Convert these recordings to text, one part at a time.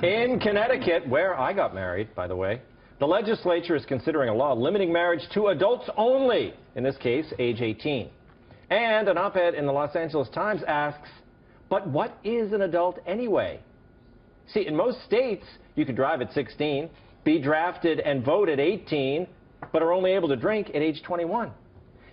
In Connecticut, where I got married, by the way, the legislature is considering a law limiting marriage to adults only, in this case, age 18. And an op-ed in the Los Angeles Times asks, but what is an adult anyway? See, in most states, you can drive at 16, be drafted and vote at 18, but are only able to drink at age 21.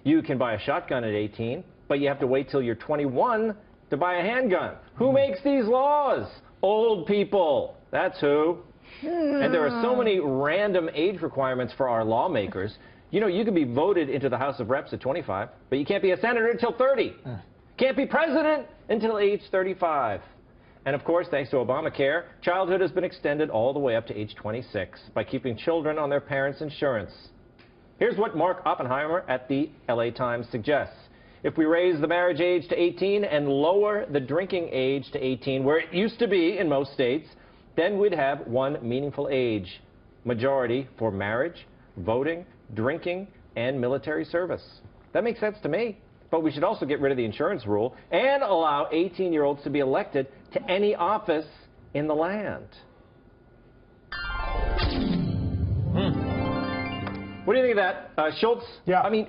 You can buy a shotgun at 18, but you have to wait till you're 21 to buy a handgun. Who makes these laws? Old people. That's who. And there are so many random age requirements for our lawmakers. You know, you can be voted into the House of Reps at 25, but you can't be a senator until 30. Can't be president until age 35. And of course, thanks to Obamacare, childhood has been extended all the way up to age 26 by keeping children on their parents' insurance. Here's what Mark Oppenheimer at the LA Times suggests. If we raise the marriage age to 18 and lower the drinking age to 18, where it used to be in most states, then we'd have one meaningful age. Majority for marriage, voting, drinking, and military service. That makes sense to me. But we should also get rid of the insurance rule and allow 18-year-olds to be elected to any office in the land. What do you think of that, Schultz? Yeah. I mean,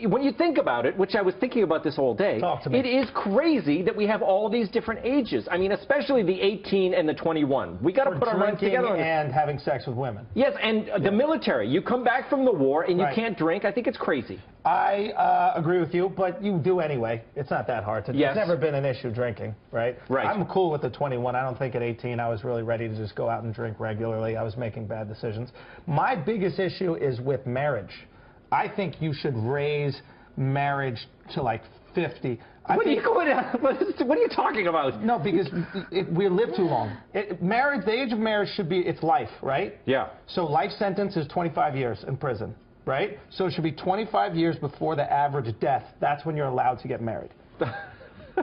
when you think about it, which I was thinking about this all day, it is crazy that we have all these different ages. I mean, especially the 18 and the 21. We got to put our minds together. And having sex with women. Yes, and the military. You come back from the war and you can't drink. I think it's crazy. I agree with you, but you do anyway. It's not that hard to do. Yes. It's never been an issue drinking, right? Right. I'm cool with the 21. I don't think at 18 I was really ready to just go out and drink regularly. I was making bad decisions. My biggest issue is with marriage. I think you should raise marriage to like 50. What are you talking about? No, because we live too long. Marriage, the age of marriage should be, it's life, right? Yeah. So life sentence is 25 years in prison, right? So it should be 25 years before the average death. That's when you're allowed to get married.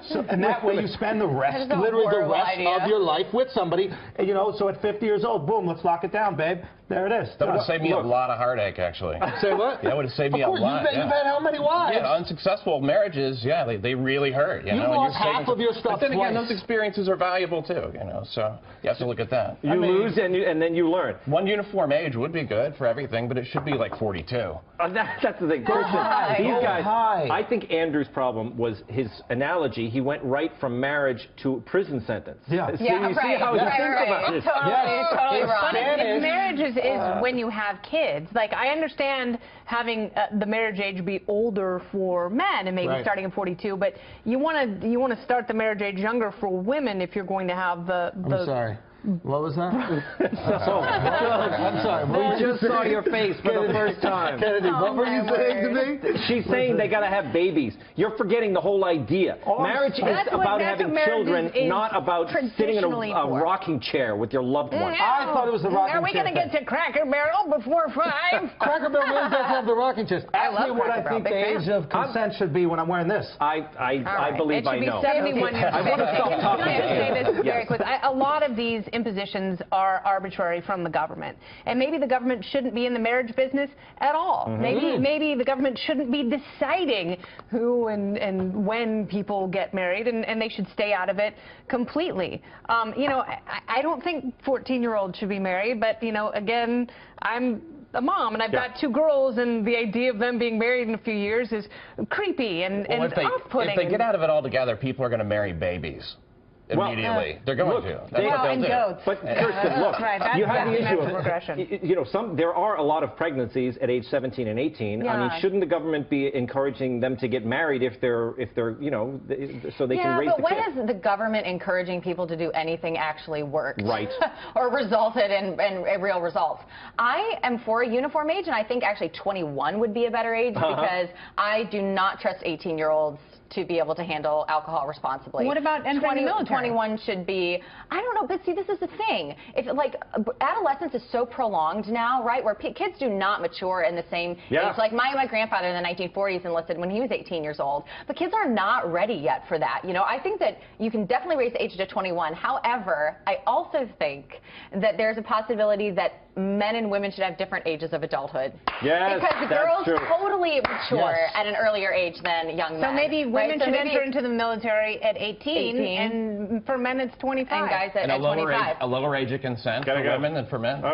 So, and that way you spend the rest, literally the rest of your life with somebody. And, you know, so at 50 years old, boom, let's lock it down, babe. There it is. That would have saved me a lot of heartache, actually. Say what? That would have saved me a lot. You've had how many wives? Yeah, unsuccessful marriages, yeah, they really hurt. You lost half of your stuff. But then again, those experiences are valuable too, you know, so you have to look at that. You lose and then you learn. One uniform age would be good for everything, but it should be like 42. That's the thing. These guys, I think Andrew's problem was his analogy. He went right from marriage to prison sentence. Yeah, See how he thinks about it. Totally wrong. But marriage is when you have kids. Like, I understand having the marriage age be older for men and maybe starting at 42, but you want to start the marriage age younger for women if you're going to have the I'm sorry. What was that? I'm sorry. We just saw your face for the first time. Kennedy, what were you saying to me? She's saying they got to have babies. You're forgetting the whole idea. Marriage is about having children, not about sitting in a rocking chair with your loved one. I thought it was the rocking chair. Are we going to get to Cracker Barrel before 5? Cracker Barrel really does have the rocking chairs. Ask me what I think the age of consent should be when I'm wearing this. I believe I know. It should be 71 years. I want to stop talking. Can I just say this very quickly? A lot of these impositions are arbitrary from the government. And maybe the government shouldn't be in the marriage business at all. Maybe the government shouldn't be deciding who and when people get married, and they should stay out of it completely. You know, I don't think 14-year-olds should be married, but, you know, again, I'm a mom, and I've got 2 girls, and the idea of them being married in a few years is creepy and off-putting. If they get out of it altogether, people are going to marry babies. Immediately. They're going to. That's what they'll do. Goats. But Kirsten, look, you have the issue of, you know, there are a lot of pregnancies at age 17 and 18. Yeah. I mean, shouldn't the government be encouraging them to get married if they're you know, so they can raise the kids? Yeah, but when is the government encouraging people to do anything actually worked? Right. Or resulted in real results? I am for a uniform age, and I think actually 21 would be a better age because I do not trust 18-year-olds to be able to handle alcohol responsibly. What about entering the military? 21 should be, I don't know, but see, this is the thing. If, like, adolescence is so prolonged now, right, where kids do not mature in the same age. Like, my grandfather in the 1940s enlisted when he was 18 years old. But kids are not ready yet for that. You know, I think that you can definitely raise the age to 21. However, I also think that there's a possibility that men and women should have different ages of adulthood. Yes, because girls totally mature at an earlier age than young men. So maybe women should enter into the military at 18, and for men it's 25. And guys at 25. A lower age of consent for women than for men.